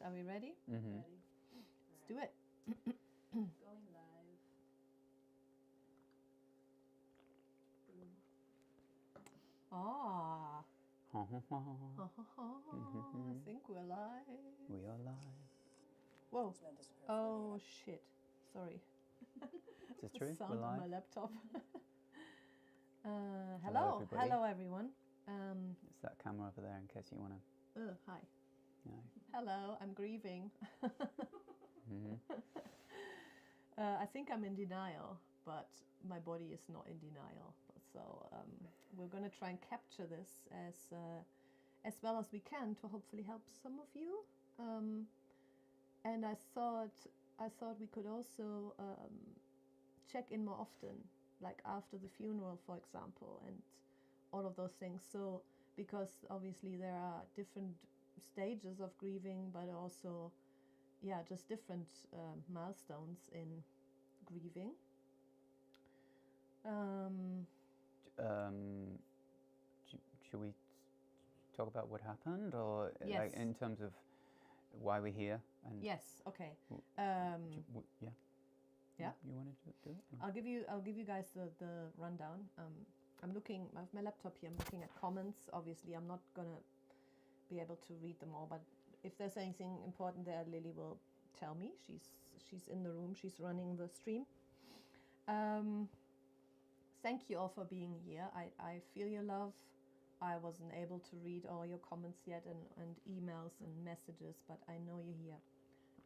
Are we ready? Mm-hmm. Ready? Let's do it. Going live. Boom. Ah. Mm-hmm. I think we're live. We are live. Whoa. Oh shit. Sorry. Is this The true? sound We're on live? my laptop. Hello, Hello. everybody. Hello, everyone. It's that camera over there in case you want to Hi. know. Hello. I'm grieving. Mm-hmm. I think I'm in denial, but my body is not in denial. So we're going to try and capture this as well as we can to hopefully help some of you. And I thought we could also check in more often, like after the funeral, for example, and all of those things. So because obviously there are different stages of grieving, but also just different milestones in grieving. Should we talk about what happened, or Yes. like in terms of why we're here? And Yes. Okay. yeah. Yeah. You want to do it? I'll give you guys the rundown. I'm looking. I have my laptop here. I'm looking at comments. Obviously, I'm not gonna be able to read them all, but if there's anything important there, Lily will tell me. She's in the room. She's running the stream. Thank you all for being here. I feel your love. I wasn't able to read all your comments yet and emails and messages, but I know you're here,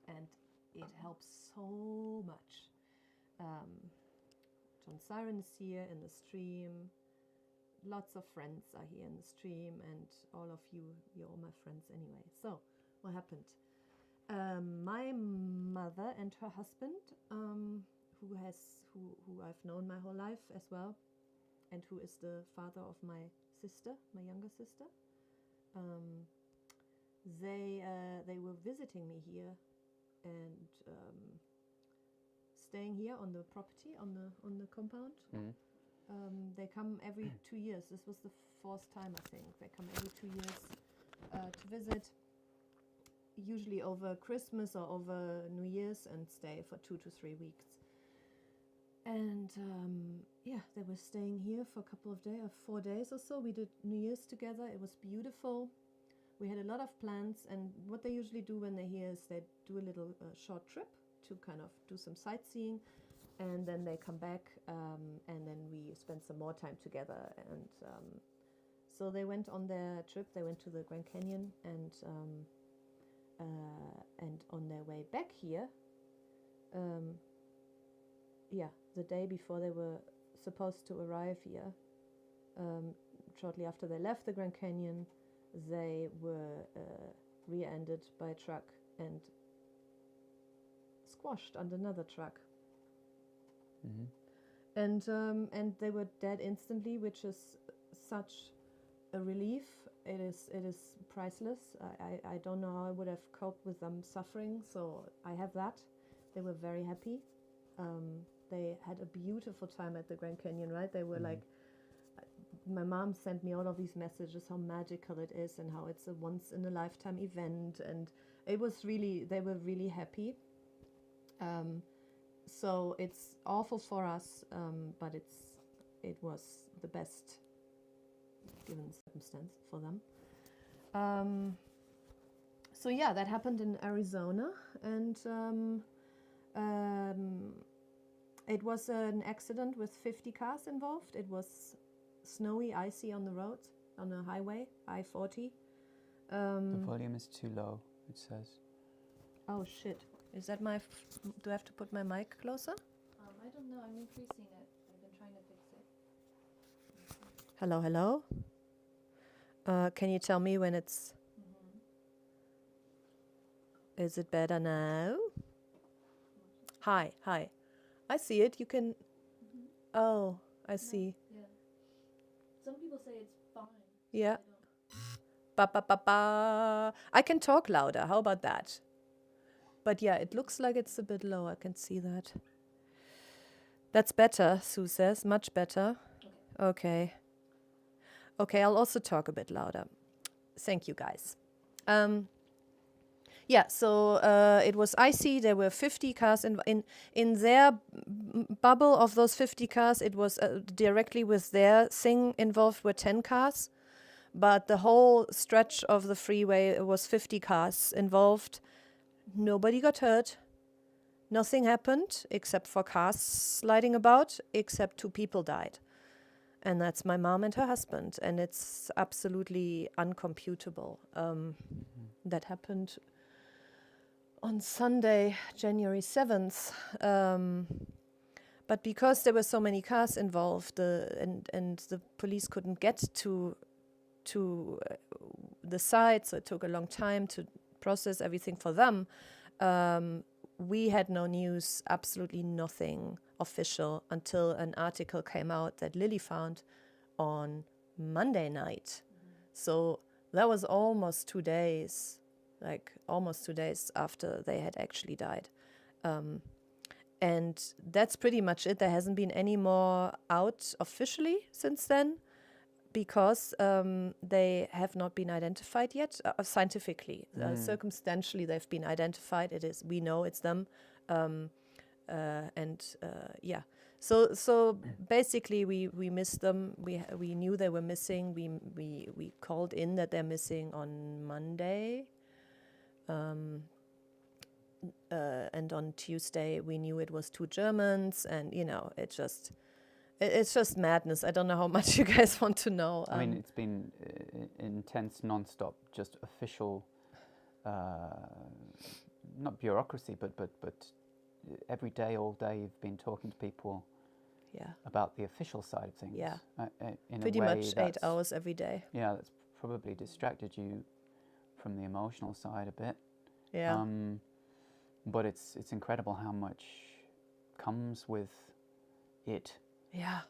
and it helps so much. John Siren is here in the stream. Lots of friends are here in the stream, and all of you're all my friends anyway. So, what happened? My mother and her husband, who I've known my whole life as well, and who is the father of my sister, my younger sister. They were visiting me here and staying here on the property, on the compound. Mm-hmm. They come every 2 years. This was the fourth time, I think. They come every 2 years to visit, usually over Christmas or over New Year's, and stay for 2 to 3 weeks. And they were staying here for a couple of days, 4 days or so. We did New Year's together. It was beautiful. We had a lot of plans, and what they usually do when they're here is they do a little short trip to kind of do some sightseeing, and then they come back, and then we spend some more time together. And so they went on their trip. They went to the Grand Canyon, and on their way back here, the day before they were supposed to arrive here, shortly after they left the Grand Canyon, they were rear-ended by a truck and squashed under another truck. Mm-hmm. And they were dead instantly, which is such a relief. It is priceless. I don't know how I would have coped with them suffering, so I have that. They were very happy. They had a beautiful time at the Grand Canyon, right? They were like, my mom sent me all of these messages, how magical it is and how it's a once-in-a-lifetime event. And it was really, they were really happy. So it's awful for us, but it was the best given circumstance for them. So yeah, that happened in Arizona, and it was an accident with 50 cars involved. It was snowy, icy on the road, on the highway, I-40. The volume is too low, it says. Oh shit. Is that my... do I have to put my mic closer? I don't know. I'm increasing it. I've been trying to fix it. Hello, hello. Can you tell me when it's... Is it better now? Hi. I see it. You can... Oh, I see. Yeah. Some people say it's fine. Yeah. I don't. Ba ba ba ba. I can talk louder. How about that? But yeah, it looks like it's a bit low. I can see that. That's better, Sue says. Much better. Okay. Okay, I'll also talk a bit louder. Thank you, guys. Yeah, so it was icy. There were 50 cars in their bubble of those 50 cars. It was directly with their thing involved were 10 cars, but the whole stretch of the freeway was 50 cars involved. Nobody got hurt. Nothing happened except for cars sliding about, except 2 people died. And that's my mom and her husband. And it's absolutely uncomputable. That happened on Sunday, January 7th. But because there were so many cars involved and the police couldn't get to the site, so it took a long time to process everything for them, we had no news, absolutely nothing official, until an article came out that Lily found on Monday night. So that was almost 2 days, after they had actually died. And that's pretty much it. There hasn't been any more out officially since then, because they have not been identified yet scientifically. Circumstantially, they've been identified. We know it's them, yeah. So basically, we missed them. We knew they were missing. We called in that they're missing on Monday, and on Tuesday we knew it was 2 Germans, and it's just madness. I don't know how much you guys want to know. I mean, it's been intense, non-stop, just official, not bureaucracy, but every day, all day, you've been talking to people about the official side of things. Yeah, in pretty a way much 8 hours every day. Yeah, that's probably distracted you from the emotional side a bit. Yeah. But it's incredible how much comes with it. Yeah.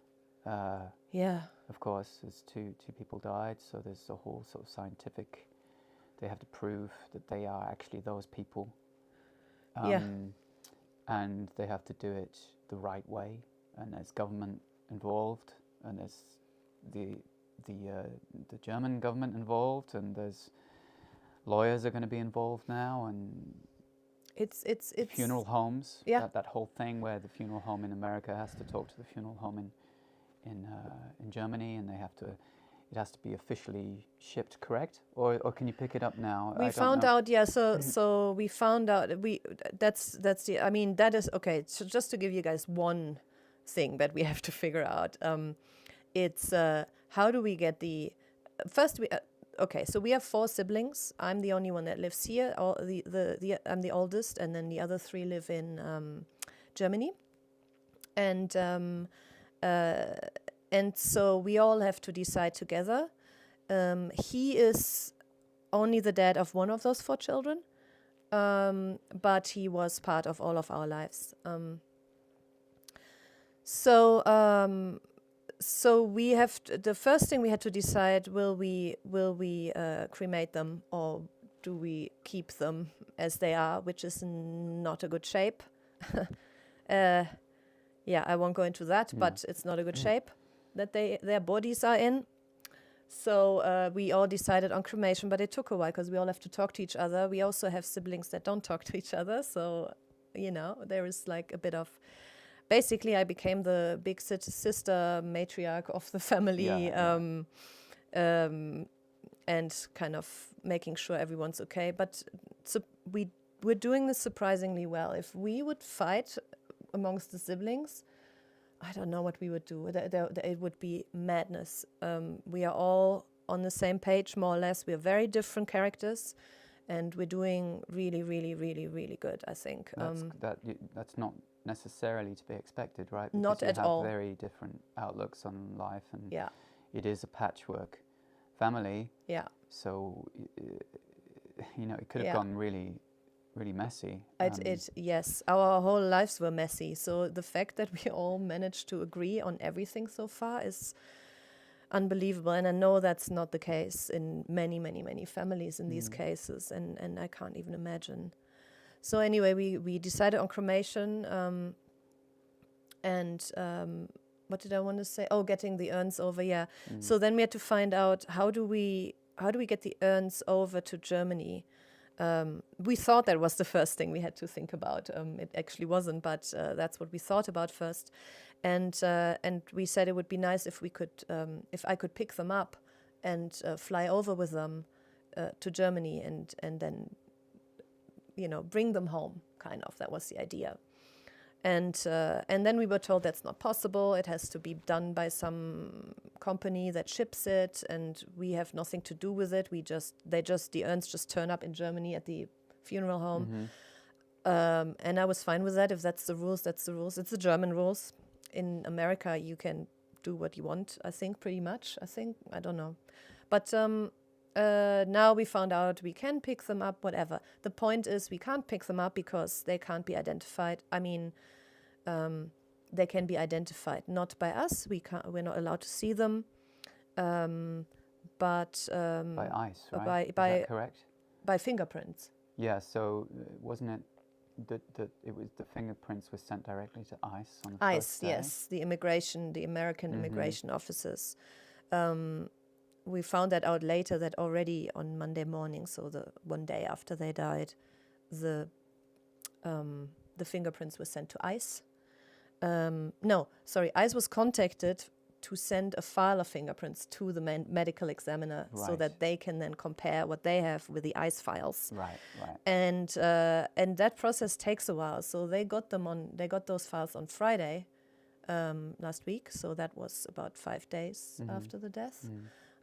Of course, there's two people died, so there's a whole sort of scientific. They have to prove that they are actually those people. And they have to do it the right way. And there's government involved, and there's the German government involved, and there's lawyers are going to be involved now, and it's funeral homes. Yeah. That whole thing where the funeral home in America has to talk to the funeral home in Germany, and it has to be officially shipped, correct? Or can you pick it up now? We found out, yeah. So we found out that's the. I mean, that is okay. So just to give you guys one thing that we have to figure out, it's how do we get the first we. Okay, so we have 4 siblings. I'm the only one that lives here. I'm the oldest, and then the other 3 live in Germany. And so we all have to decide together. He is only the dad of one of those 4 children, but he was part of all of our lives. So we have the first thing we had to decide: will we cremate them, or do we keep them as they are, which is not a good shape. I won't go into that, but it's not a good shape that their bodies are in. So we all decided on cremation, but it took a while because we all have to talk to each other. We also have siblings that don't talk to each other, so there is like a bit of. Basically, I became the big sister matriarch of the family, and kind of making sure everyone's okay. But we're doing this surprisingly well. If we would fight amongst the siblings, I don't know what we would do. It would be madness. We are all on the same page, more or less. We are very different characters, and we're doing really, really, really, really good, I think. That's not necessarily to be expected, right? Because not at all. You have very different outlooks on life, and it is a patchwork family. Yeah. So it could have gone really, really messy. Yes, our whole lives were messy. So the fact that we all managed to agree on everything so far is unbelievable. And I know that's not the case in many, many, many families in these cases, and I can't even imagine. So anyway, we decided on cremation, and what did I want to say? Oh, getting the urns over, yeah. So then we had to find out how do we get the urns over to Germany. We thought that was the first thing we had to think about. It actually wasn't, but that's what we thought about first. And we said it would be nice if we could, if I could pick them up and fly over with them to Germany and then, bring them home. Kind of, that was the idea. And then we were told that's not possible. It has to be done by some company that ships it, and we have nothing to do with it. The urns just turn up in Germany at the funeral home. And I was fine with that. If that's the rules, that's the rules. It's the German rules. In America, you can do what you want, I think, pretty much. I don't know. But now we found out we can pick them up, whatever. The point is we can't pick them up because they can't be identified. I mean, they can be identified not by us. We're not allowed to see them, but by ICE, right? Is by that correct? By fingerprints. Yeah. So wasn't it that the fingerprints were sent directly to ICE on the ICE, first day? yes, the American immigration officers. We found that out later, that already on Monday morning, so the one day after they died, the fingerprints were sent to ICE. ICE was contacted to send a file of fingerprints to the medical examiner, so that they can then compare what they have with the ICE files. Right. And that process takes a while. So they got those files on Friday last week. So that was about 5 days after the death.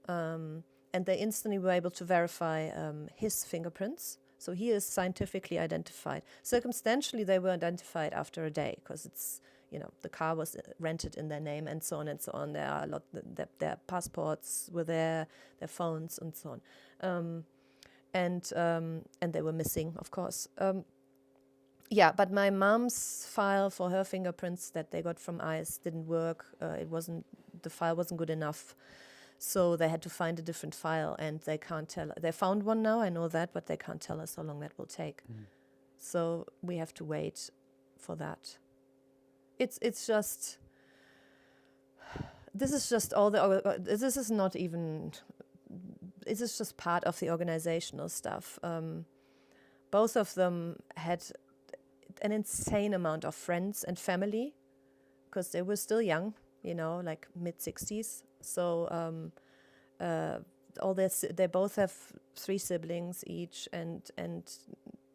And they instantly were able to verify his fingerprints. So he is scientifically identified. Circumstantially, they were identified after a day because it's, the car was rented in their name and so on and so on. There are their passports were there, their phones and so on. And they were missing, of course. But my mom's file for her fingerprints that they got from ICE didn't work. The file wasn't good enough. So they had to find a different file, and they can't tell. They found one now, I know that, but they can't tell us how long that will take. So we have to wait for that. It's just. This is just all the. This is not even. This is just part of the organizational stuff. Both of them had an insane amount of friends and family, because they were still young, like mid-60s. So they both have 3 siblings each, and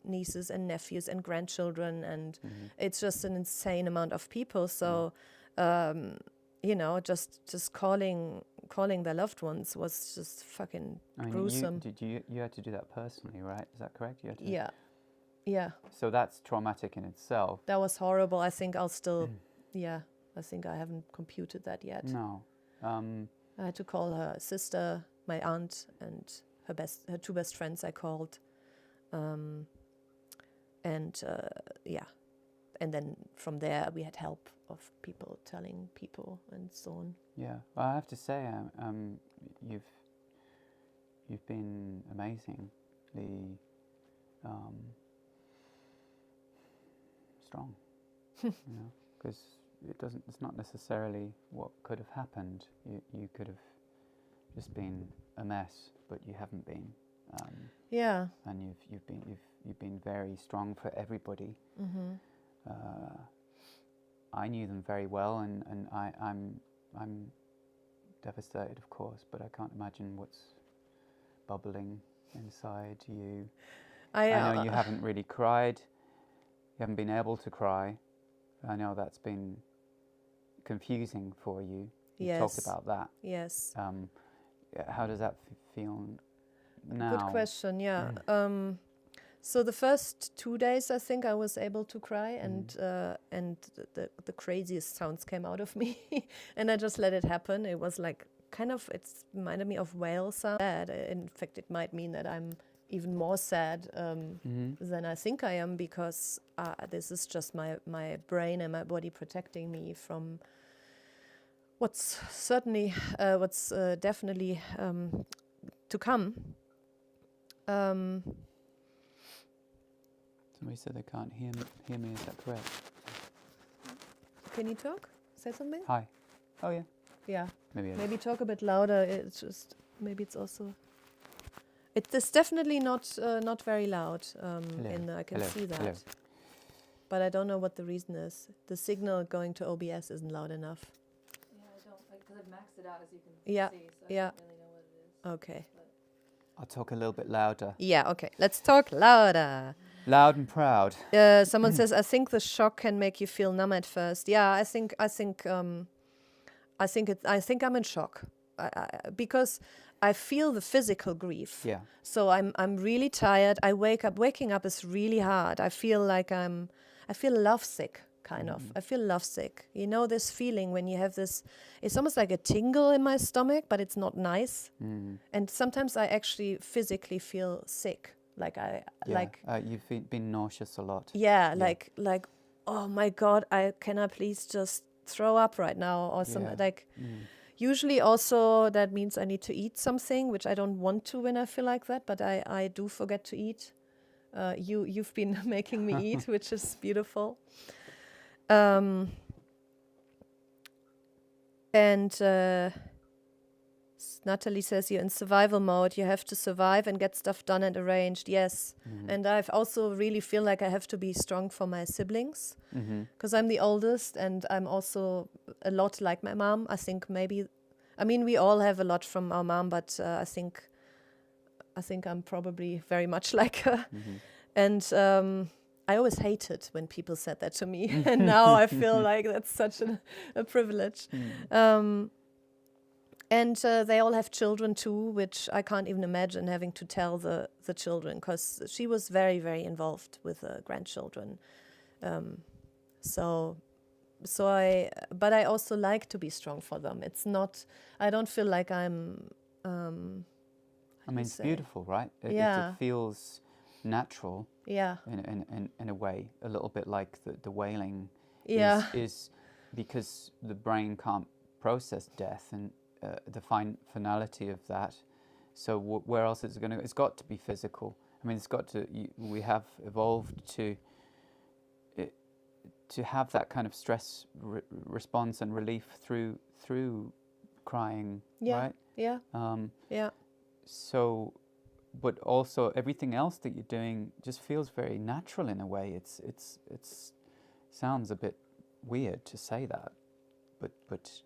nieces and nephews and grandchildren, and it's just an insane amount of people. So just calling their loved ones was just fucking gruesome. You had to do that personally, right? Is that correct? You had to... Yeah. So that's traumatic in itself. That was horrible. I think I'll still, I think I haven't computed that yet. No. I had to call her sister, my aunt, and her 2 best friends I called. And then from there we had help of people telling people and so on. Yeah, well, I have to say, you've been amazingly strong, because it's not necessarily what could have happened. You could have just been a mess, but you haven't been. And you've been very strong for everybody. I knew them very well, and I'm devastated, of course, but I can't imagine what's bubbling inside you. I know you haven't really cried. You haven't been able to cry. I know that's been confusing for you. You talked about that. Yes. How does that feel now? Good question, yeah. So the first 2 days, I think I was able to cry, and the craziest sounds came out of me, and I just let it happen. It was like it reminded me of whale sound. In fact, it might mean that I'm even more sad than I think I am, because this is just my brain and my body protecting me from what's definitely to come. Somebody said they can't hear me. Is that correct? Can you talk? Say something? Hi. Oh yeah. Yeah. Maybe talk a bit louder. It's just maybe it's also. It's definitely not very loud. I can Hello. see that. Hello. But I don't know what the reason is. The signal going to OBS isn't loud enough. Yeah, I don't, because I've maxed it out, as you can Yeah, see, so yeah. I don't really know what it is. Okay. I'll talk a little bit louder. Yeah, okay. Let's talk louder. Loud and proud. Someone says, I think the shock can make you feel numb at first. Yeah, I think I'm in shock. Because I feel the physical grief. Yeah. So I'm really tired. Waking up is really hard. I feel lovesick, kind of. I feel lovesick. You know this feeling when you have this, it's almost like a tingle in my stomach, but it's not nice. And sometimes I actually physically feel sick. You've been nauseous a lot. Yeah, like, oh my God, can I please just throw up right now or something Usually also that means I need to eat something, which I don't want to when I feel like that, but I do forget to eat. You've been making me eat, which is beautiful. Natalie says you're in survival mode. You have to survive and get stuff done and arranged. Yes. And I've also really feel like I have to be strong for my siblings because I'm the oldest and I'm also a lot like my mom. I think we all have a lot from our mom, but I think I'm probably very much like her. And I always hated when people said that to me. And now I feel like that's such a privilege. And they all have children too, which I can't even imagine having to tell the children, because she was very, very involved with the grandchildren. But I also like to be strong for them. I don't feel like I'm... it's beautiful, right? It feels natural. Yeah. In a way, a little bit like the wailing. Yeah. Is because the brain can't process death and the finality of that. So where else is it going to? It's got to be physical. It's got to. We have evolved to have that kind of stress response and relief through crying. Yeah. Right. Yeah. Yeah. So, but also everything else that you're doing just feels very natural in a way. It's sounds a bit weird to say that, but.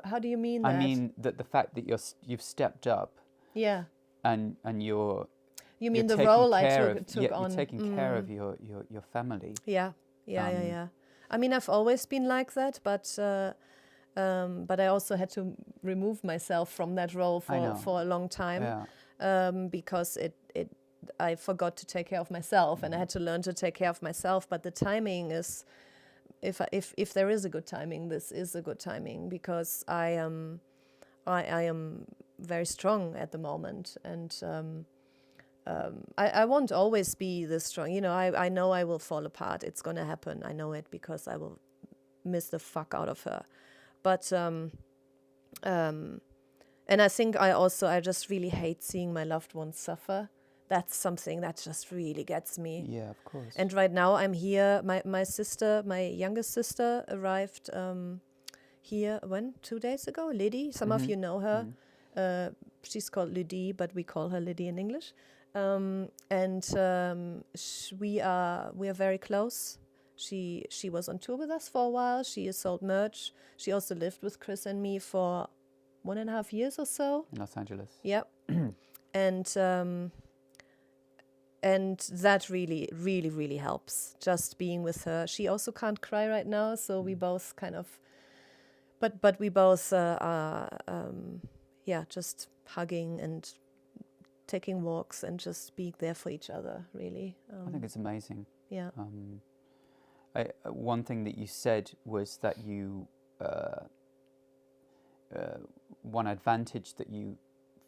How do you mean that? I mean that the fact that you've stepped up. Yeah. And you're. You mean the role I took on? You're taking care of your family. Yeah. Yeah. I've always been like that, but I also had to remove myself from that role for a long time. Yeah. Because I forgot to take care of myself, and I had to learn to take care of myself. But the timing is. If there is a good timing, this is a good timing, because I am very strong at the moment, and I won't always be this strong. I know I will fall apart. It's gonna happen. I know it, because I will miss the fuck out of her. But and I think I just really hate seeing my loved ones suffer. That's something that just really gets me. Yeah, of course. And right now I'm here. My sister, my youngest sister, arrived here 2 days ago. Lydie, some of you know her. She's called Lydie, but we call her Lydie in English. We are very close. She was on tour with us for a while. She has sold merch. She also lived with Chris and me for 1.5 years or so. In Los Angeles. Yep. And that really, really, really helps, just being with her. She also can't cry right now, so we both kind of... But we both are, just hugging and taking walks and just being there for each other, really. I think it's amazing. Yeah. One thing that you said was that you... one advantage that you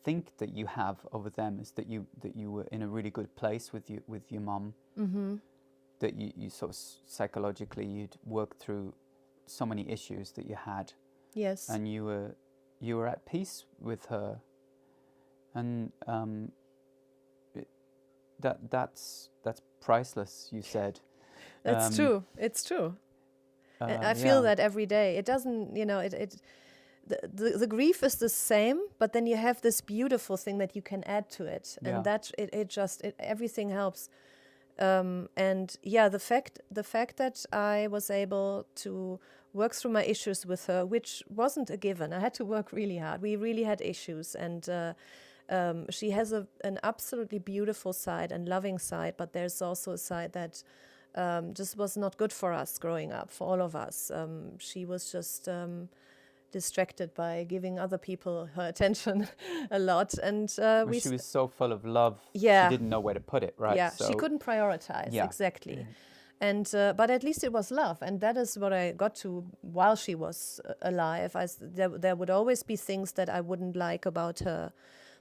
think that you have over them is that you were in a really good place with your mum. That you sort of psychologically you'd worked through so many issues that you had. Yes. And you were at peace with her, and that's priceless. You said. That's true. It's true. I feel that every day. It doesn't, the grief is the same, but then you have this beautiful thing that you can add to it, Yeah. and that everything helps. And yeah, the fact that I was able to work through my issues with her, which wasn't a given. I had to work really hard. We really had issues, and she has an absolutely beautiful side and loving side, but there's also a side that just was not good for us growing up, for all of us. She was just distracted by giving other people her attention a lot, and Well, she was so full of love. Yeah. She didn't know where to put it, right? Yeah, So, she couldn't prioritize. Yeah. Exactly. And but at least it was love, and that is what I got to while she was alive. There would always be things that I wouldn't like about her,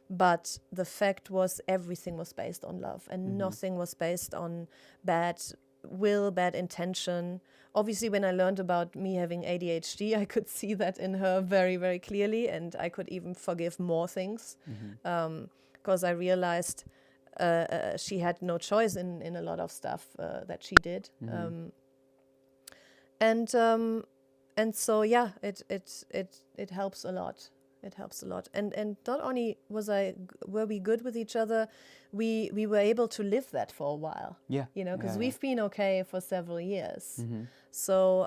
but the fact was everything was based on love, and nothing was based on bad will, bad intention. Obviously, when I learned about me having ADHD, I could see that in her very, very clearly, and I could even forgive more things because I realized she had no choice in a lot of stuff that she did. And so yeah, it helps a lot. It helps a lot. And not only were we good with each other, we were able to live that for a while. Yeah. You know, because Yeah, we've been okay for several years. Mm-hmm. So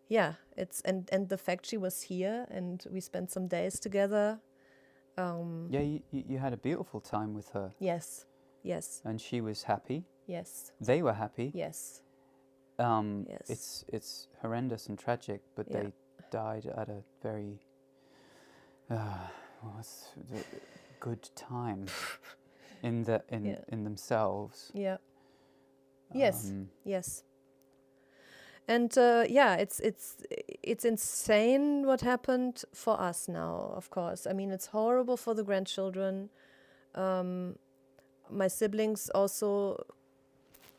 yeah, it's and the fact she was here and we spent some days together. Yeah, you had a beautiful time with her. Yes. Yes. And she was happy. Yes. They were happy. Yes. Yes. It's horrendous and tragic, but Yeah. they died at a very good time in themselves. Yeah. Yes. Yes. And yeah, it's insane what happened for us now, of course. I mean, it's horrible for the grandchildren. My siblings also,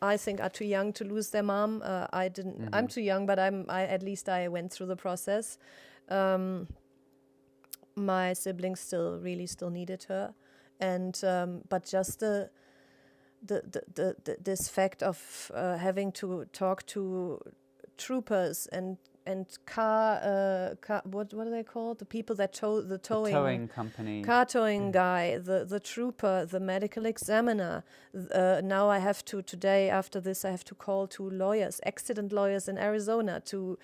I think, are too young to lose their mom. I didn't. I'm too young, but at least I went through the process. My siblings still needed her, and but just this fact of having to talk to troopers and car what are they called? The people that tow the Towing company. Car towing guy, the trooper, the medical examiner. Now I have to, today after this, I have to call 2 lawyers, accident lawyers in Arizona to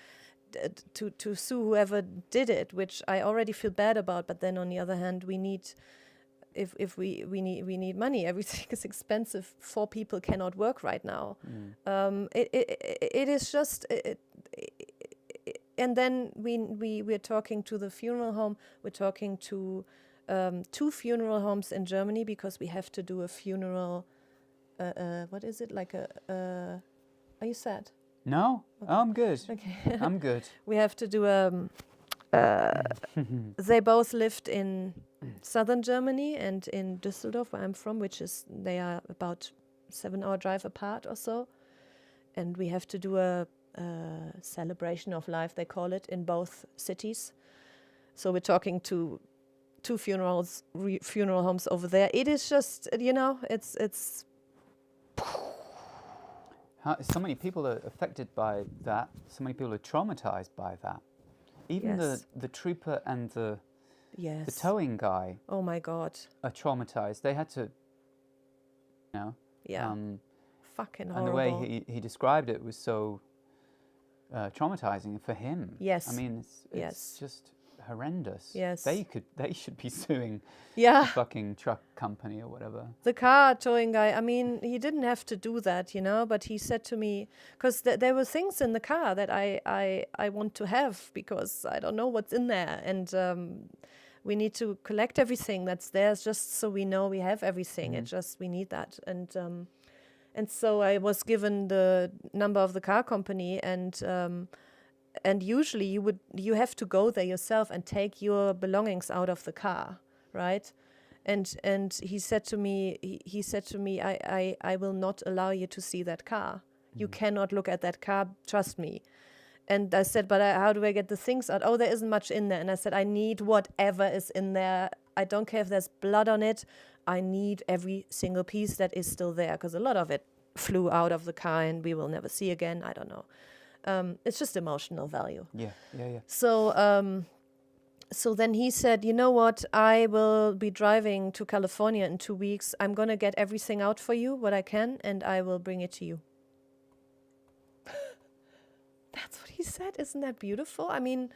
sue whoever did it, which I already feel bad about. But then on the other hand, we need, if we need money. Everything is expensive. 4 people cannot work right now. It is just. And then we're talking to the funeral home. We're talking to 2 funeral homes in Germany because we have to do a funeral. What is it like are you sad? No, Okay. I'm good. Okay. I'm good. We have to do they both lived in southern Germany and in Düsseldorf, where I'm from, they are about 7-hour drive apart or so. And we have to do a celebration of life, they call it, in both cities. So we're talking to 2 funeral homes over there. It is just, it's So many people are affected by that. So many people are traumatized by that. Even Yes. the trooper and the yes. towing guy Oh my God. are traumatized. They had to, Yeah. Fucking and horrible. the way he described it was so traumatizing for him. Yes. I mean, it's Yes. just horrendous. Yes. They should be suing the Yeah. fucking truck company or whatever. The car towing guy, I mean, he didn't have to do that, but he said to me, because there were things in the car that I want to have because I don't know what's in there. And we need to collect everything that's there just so we know we have everything. It just, we need that. And so I was given the number of the car company, and usually you have to go there yourself and take your belongings out of the car, right? And he said to me, I will not allow you to see that car. You cannot look at that car. Trust me. And I said, but how do I get the things out? Oh, there isn't much in there. And I said, I need whatever is in there. I don't care if there's blood on it. I need every single piece that is still there, because a lot of it flew out of the car and we will never see again. I don't know. It's just emotional value. Yeah. So then he said, you know what, I will be driving to California in 2 weeks. I'm going to get everything out for you, what I can, and I will bring it to you. That's what he said. Isn't that beautiful? I mean,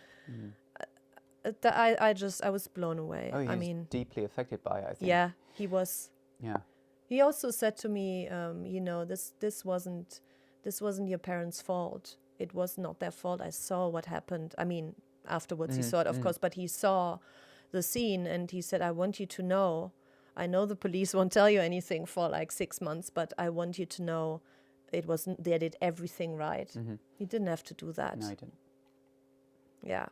I was blown away. Oh, he I was mean, deeply affected by it, I think. yeah, he was. Yeah. He also said to me, this wasn't your parents' fault. It was not their fault. I saw what happened. I mean, afterwards he saw it, of course, but he saw the scene, and he said, I want you to know, I know the police won't tell you anything for like 6 months, but I want you to know they did everything right. He didn't have to do that. No, he didn't. Yeah.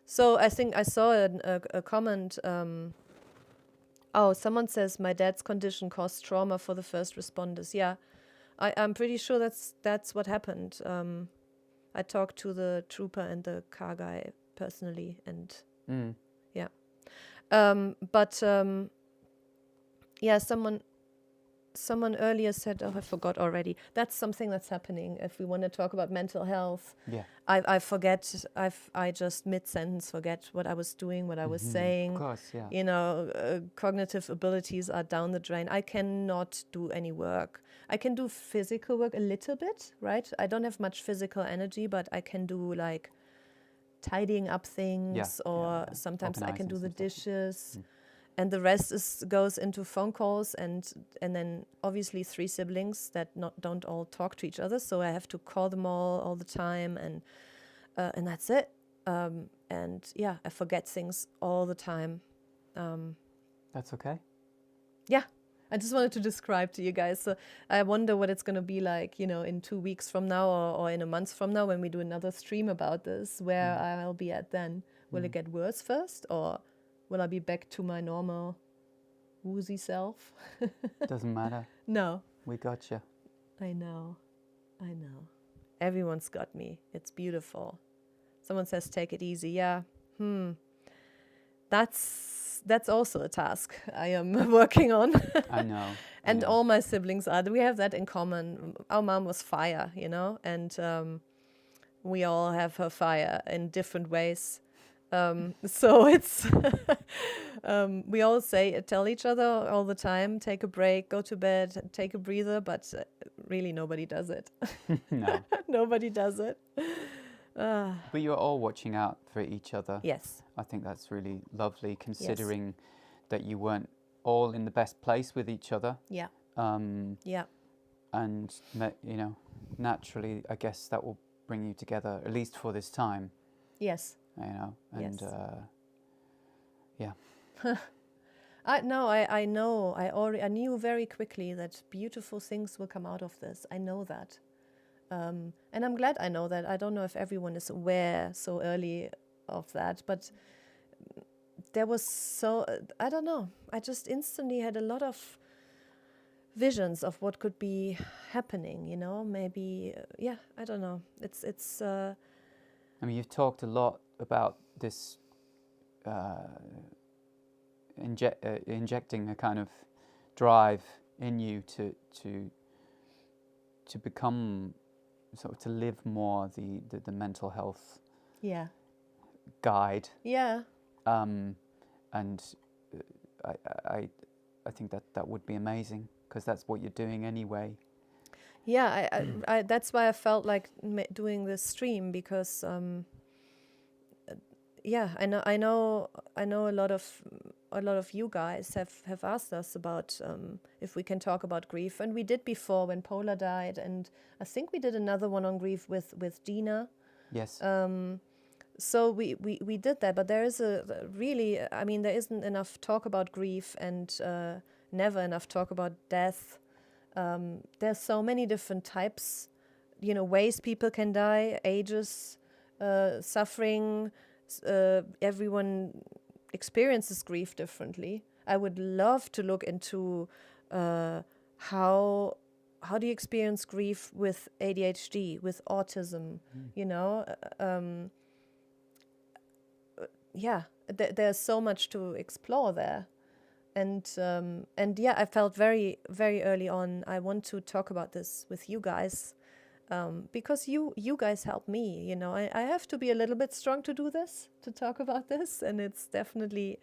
So I think I saw a comment. Someone says my dad's condition caused trauma for the first responders. Yeah, I'm pretty sure that's what happened. I talked to the trooper and the car guy personally, and yeah. Someone earlier said, I forgot already. That's something that's happening. If we want to talk about mental health, Yeah. I forget. I just mid-sentence forget what I was doing, what I was saying. Of course, yeah. Cognitive abilities are down the drain. I cannot do any work. I can do physical work a little bit, right? I don't have much physical energy, but I can do like tidying up things, or sometimes I can do the dishes. And the rest goes into phone calls, and then obviously 3 siblings that don't all talk to each other, so I have to call them all the time, and that's it. And yeah, I forget things all the time. That's okay. Yeah, I just wanted to describe to you guys. So I wonder what it's going to be like, in 2 weeks from now, or in a month from now, when we do another stream about this, where I'll be at then. Will it get worse first, or will I be back to my normal woozy self? Doesn't matter. No. We got you. I know. Everyone's got me. It's beautiful. Someone says, take it easy. Yeah. That's also a task I am working on. I know. And all my siblings are. We have that in common. Our mom was fire, and we all have her fire in different ways. So it's we all tell each other all the time, take a break, go to bed, take a breather, but really nobody does it. No. Nobody does it. But you're all watching out for each other. Yes. I think that's really lovely, considering that you weren't all in the best place with each other. Yeah. Yeah. And, naturally, I guess that will bring you together, at least for this time. Yes. And yeah. I know. I knew very quickly that beautiful things will come out of this. I know that. And I'm glad I know that. I don't know if everyone is aware so early of that, but there was I don't know. I just instantly had a lot of visions of what could be happening, maybe, I don't know. It's I mean, you've talked a lot about this injecting a kind of drive in you to become, sort of, to live more the mental health guide. Yeah. And I think that would be amazing, because that's what you're doing anyway. Yeah, I that's why I felt like doing this stream, because I know a lot of you guys have asked us about if we can talk about grief, and we did before when Paula died, and I think we did another one on grief with Dina. Yes. So we did that, but there is there isn't enough talk about grief, and never enough talk about death. There's so many different types, ways people can die, ages, suffering. Everyone experiences grief differently. I would love to look into how do you experience grief with ADHD, with autism, there's so much to explore there. And I felt very, very early on, I want to talk about this with you guys. because you guys help me. You know, I have to be a little bit strong to do this, to talk about this, and it's definitely.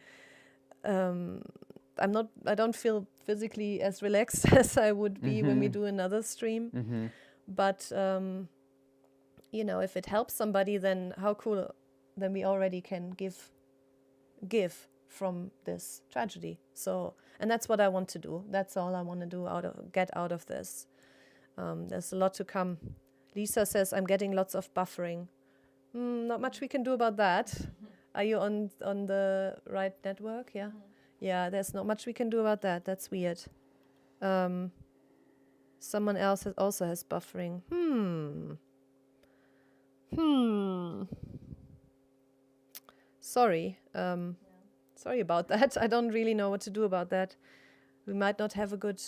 I don't feel physically as relaxed as I would be when we do another stream. But you know, if it helps somebody, then how cool! Then we already can give from this tragedy. So, and that's what I want to do. That's all I want to do get out of this. There's a lot to come. Lisa says, I'm getting lots of buffering. Not much we can do about that. Are you on the right network? Yeah. Yeah, there's not much we can do about that. That's weird. Someone else also has buffering. Sorry. Sorry about that. I don't really know what to do about that. We might not have a good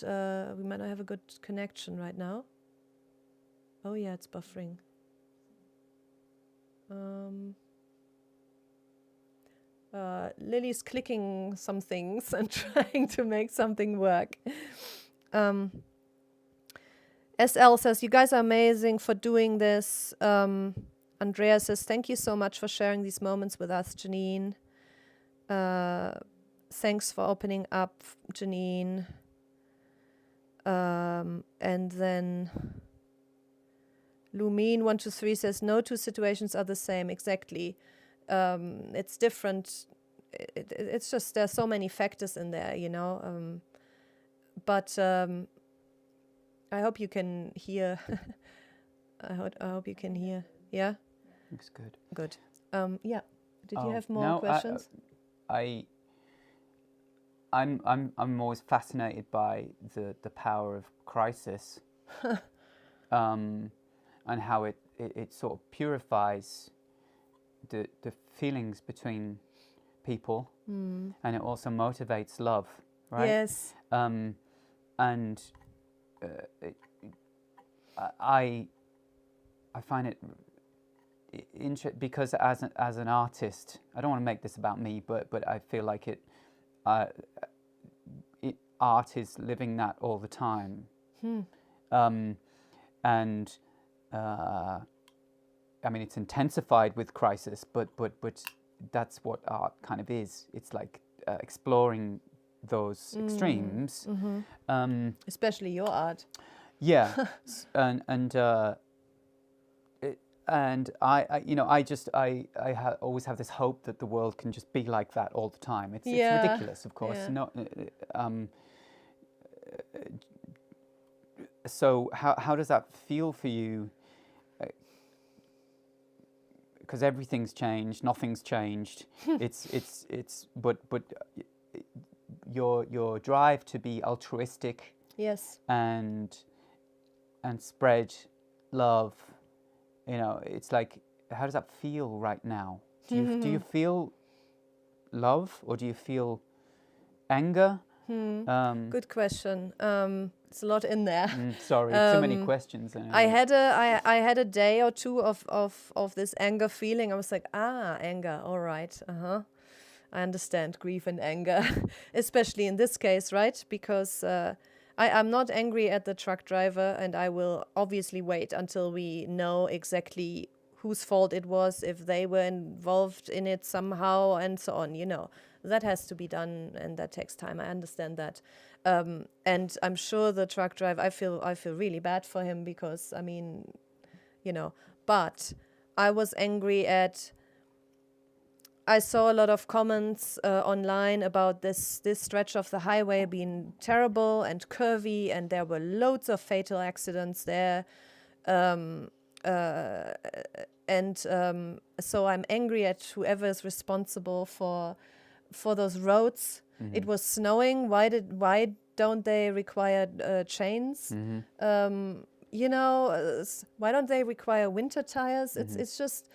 connection right now. Oh yeah, it's buffering. Lily's clicking some things and trying to make something work. SL says, you guys are amazing for doing this. Andrea says, thank you so much for sharing these moments with us, Janine. Thanks for opening up, Janine. And then Lumine123 says, no two situations are the same. Exactly. It's different. It's just there's so many factors in there, you know. But I hope you can hear. I hope you can hear. Yeah. Looks good. Good. Yeah. Did you have more questions? I'm always fascinated by the power of crisis, and how it sort of purifies the feelings between people, and it also motivates love, right? Yes. And I find it interesting because as an artist, I don't want to make this about me, but I feel like art is living that all the time, and I mean it's intensified with crisis, but that's what art kind of is. It's like exploring those extremes, especially your art. Yeah, and I you know, I always have this hope that the world can just be like that all the time. It's ridiculous, of course. Yeah. No, so how does that feel for you? Because everything's changed, nothing's changed. But your drive to be altruistic, yes, and spread love. You know, it's like, how does that feel right now? Do you feel love, or do you feel anger? Good question. It's a lot in there. Sorry, too many questions. I had a day or two of this anger feeling. I was like, anger. All right. I understand grief and anger, especially in this case, right? Because I'm not angry at the truck driver, and I will obviously wait until we know exactly whose fault it was, if they were involved in it somehow, and so on. You know, that has to be done, and that takes time. I understand that, and I'm sure the truck driver. I feel really bad for him because, I mean, you know. But I was angry at. I saw a lot of comments online about this stretch of the highway being terrible and curvy, and there were loads of fatal accidents there. So I'm angry at whoever is responsible for those roads. It was snowing. Why don't they require chains? You know, why don't they require winter tires? It's just.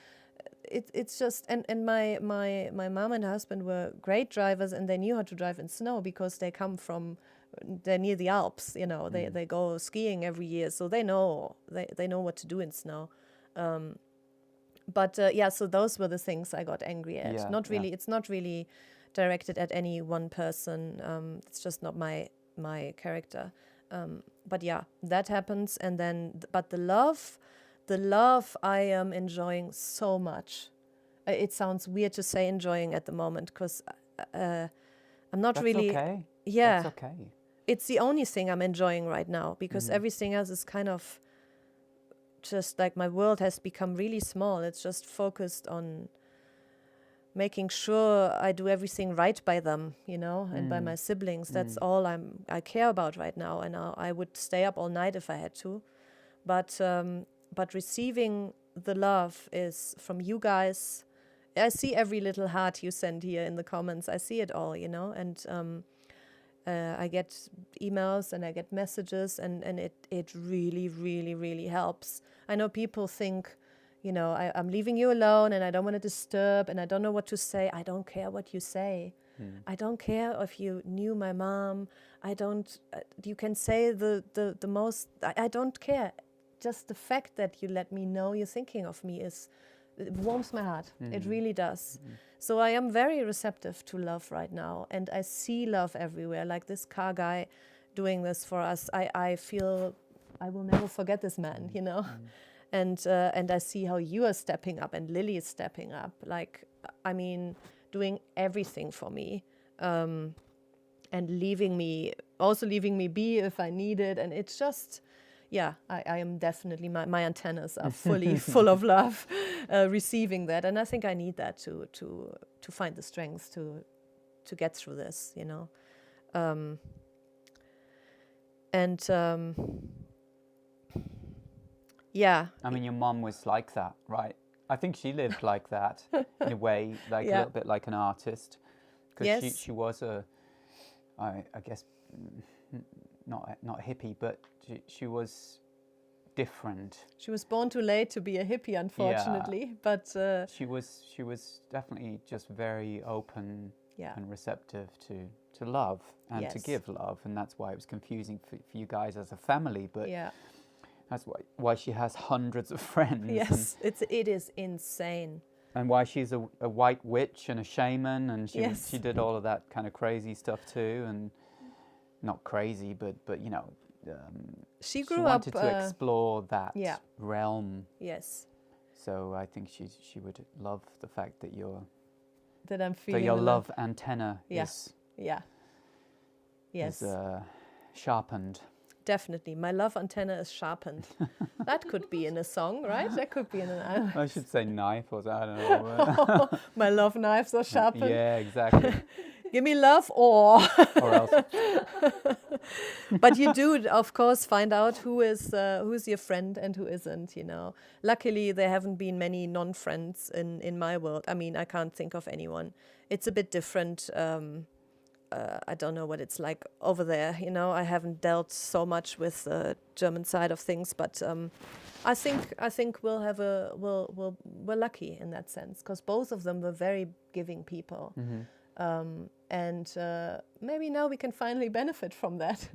It's just and my mom and husband were great drivers, and they knew how to drive in snow because they're near the Alps, you know. They go skiing every year, so they know what to do in snow. So those were the things I got angry at. It's not really directed at any one person. It's just not my character. But yeah, that happens, and then but the love I am enjoying so much. It sounds weird to say enjoying at the moment, because I'm not That's really. okay. Yeah, That's okay. it's the only thing I'm enjoying right now, because everything else is kind of just like, my world has become really small. It's just focused on making sure I do everything right by them, and by my siblings. That's all I care about right now. And I would stay up all night if I had to. But receiving the love is from you guys. I see every little heart you send here in the comments. I see it all, and I get emails and I get messages, and it really, really, really helps. I know people think, I'm leaving you alone and I don't want to disturb and I don't know what to say. I don't care what you say. I don't care if you knew my mom. I don't, you can say the most, I don't care. Just the fact that you let me know you're thinking of me it warms my heart. It really does. So I am very receptive to love right now, and I see love everywhere. Like this car guy doing this for us, I feel I will never forget this man, and I see how you are stepping up and Lily is stepping up. Like, I mean, doing everything for me, and leaving me be if I need it. And it's just, yeah, I am definitely, my antennas are fully full of love, receiving that. And I think I need that to find the strength to get through this, yeah. I mean, your mom was like that, right? I think she lived like that in a way, like a little bit like an artist, because she was I guess not a hippie, but she was different. She was born too late to be a hippie, unfortunately, but she was definitely just very open and receptive to love and to give love, and that's why it was confusing for you guys as a family. But that's why she has hundreds of friends. Yes, it is insane. And why she's a white witch and a shaman, and she did all of that kind of crazy stuff too, and not crazy, but she grew she wanted up to explore that realm. Yes. So I think she would love the fact that I'm feeling that your love antenna is sharpened. Definitely, my love antenna is sharpened. That could be in a song, right? That could be in an. I should say knife, or I don't know. My love knives are sharpened. Yeah, exactly. Give me love, or else. But you do, of course, find out who's your friend and who isn't. Luckily, there haven't been many non-friends in my world. I mean, I can't think of anyone. It's a bit different. I don't know what it's like over there. I haven't dealt so much with the German side of things, but I think we're lucky in that sense, because both of them were very giving people. And maybe now we can finally benefit from that,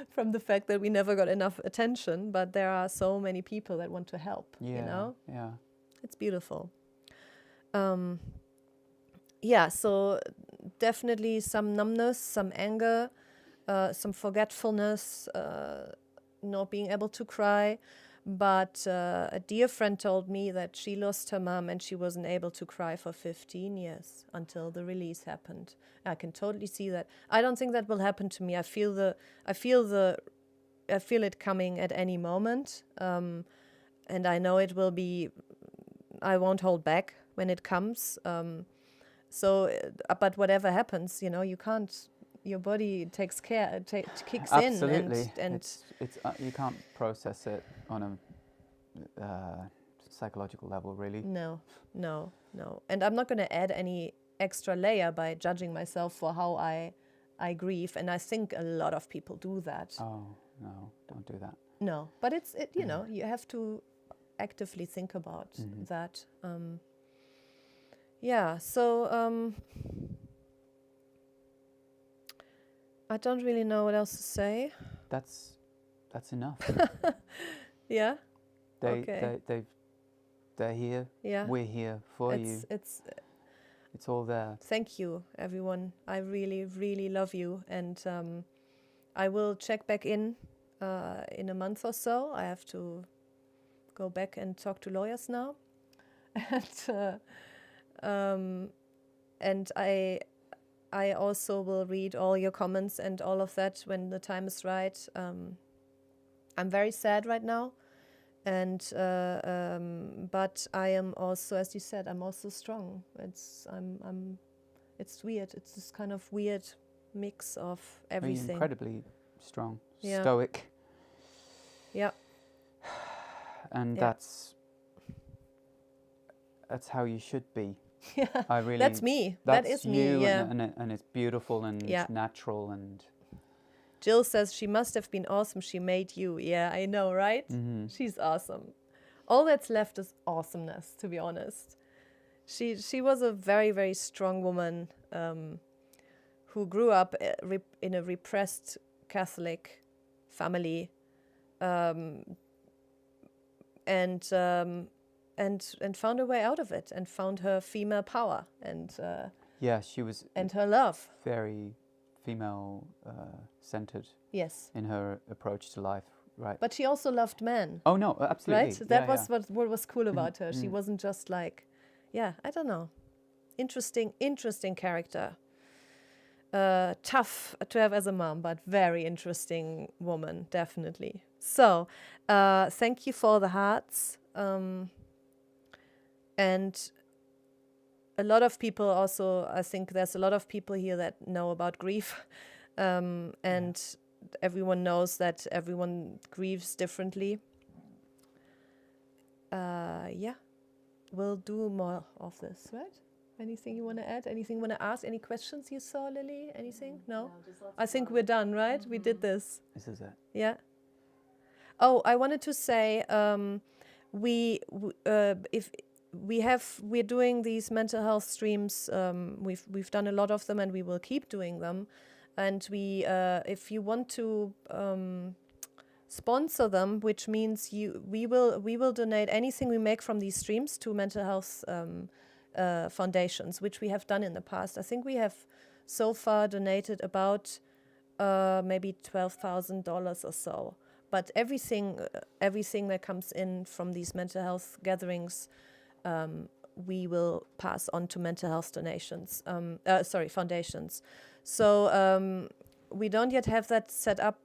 from the fact that we never got enough attention, but there are so many people that want to help, Yeah. It's beautiful. So definitely some numbness, some anger, some forgetfulness, not being able to cry. But a dear friend told me that she lost her mom and she wasn't able to cry for 15 years until the release happened. I can totally see that. I don't think that will happen to me. I feel it coming at any moment, and I know it will be. I won't hold back when it comes. But whatever happens, you can't. Your body takes care, kicks Absolutely. in, and it's you can't process it on a psychological level, really. No. And I'm not going to add any extra layer by judging myself for how I grieve, and I think a lot of people do that. Oh no, don't do that. No, but you have to actively think about that. So. I don't really know what else to say. That's enough. Yeah. They're here. Yeah. We're here for you. It's all there. Thank you, everyone. I really, really love you, and I will check back in a month or so. I have to go back and talk to lawyers now. And I also will read all your comments and all of that when the time is right. I'm very sad right now, and but I am also, as you said, I'm also strong. It's weird. It's this kind of weird mix of everything. You're incredibly strong, Yeah. stoic, Yeah. and Yeah. that's how you should be. Yeah. I really. That's me. That's That is you, me. Yeah. and it's beautiful and Yeah. natural and. Jill says she must have been awesome. She made you. Yeah, I know, right? Mm-hmm. She's awesome. All that's left is awesomeness, to be honest. She was a very, very strong woman who grew up in a repressed Catholic family, and found a way out of it, and found her female power and She was. And her love. Very female centered. Yes. In her approach to life, right? But she also loved men. Oh no, absolutely. Right? That was what was cool about her. She Mm. wasn't just like, I don't know. Interesting character. Tough to have as a mom, but very interesting woman, definitely. So, thank you for the hearts. And a lot of people also, I think there's a lot of people here that know about grief. And everyone knows that everyone grieves differently. We'll do more of this, right? Anything you want to add? Anything you want to ask? Any questions you saw, Lily? Anything? No? I think we're done, right? Mm-hmm. We did this. This is it. Yeah. Oh, I wanted to say, we're doing these mental health streams. We've done a lot of them, and we will keep doing them. And if you want to sponsor them, which means we will donate anything we make from these streams to mental health foundations, which we have done in the past. I think we have so far donated about maybe $12,000 or so. But everything that comes in from these mental health gatherings, we will pass on to mental health foundations. So we don't yet have that set up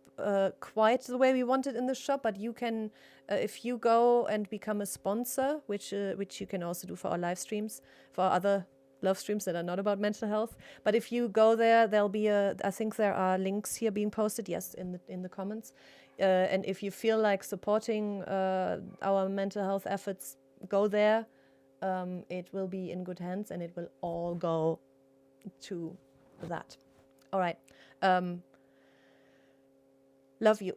quite the way we want it in the shop, but you can, if you go and become a sponsor, which you can also do for our live streams, for our other live streams that are not about mental health. But if you go there, there'll be I think there are links here being posted, yes, in the comments. And if you feel like supporting our mental health efforts, go there. It will be in good hands, and it will all go to that. All right. Love you.